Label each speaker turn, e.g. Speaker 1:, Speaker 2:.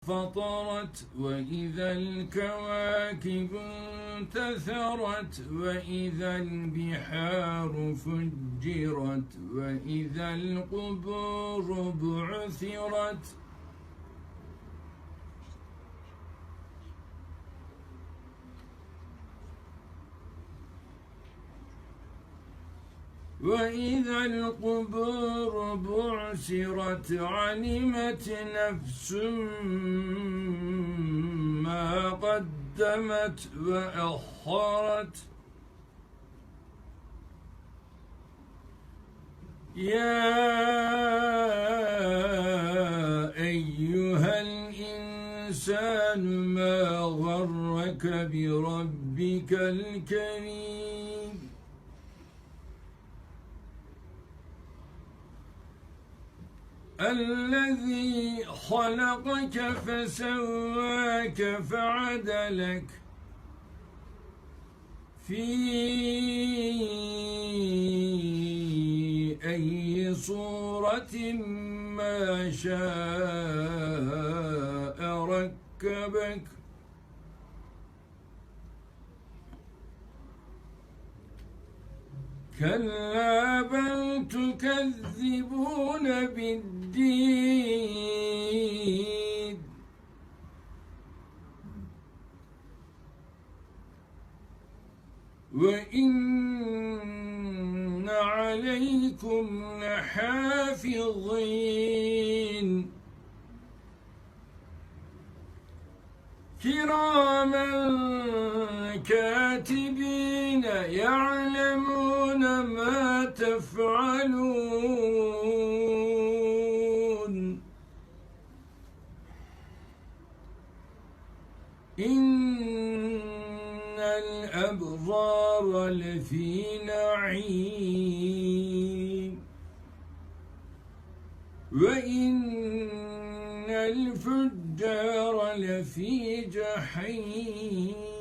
Speaker 1: فطرت وإذا الكواكب انتثرت وإذا البحار فجرت وإذا القبور بعثرت وإذا القبور بعثرت علمت نفس ما قدمت وأخرت يا أيها الإنسان ما غرك بربك الكريم الذي خلقك فسواك فعدلك في أي صورة ما شاء ركبك كلا بل تكذبون بالدين وإن عليكم لحافظين كراما كاتبين يعلمون ما تفعلون إن الأبرار لفي نعيم وإن الفجار لفي جحيم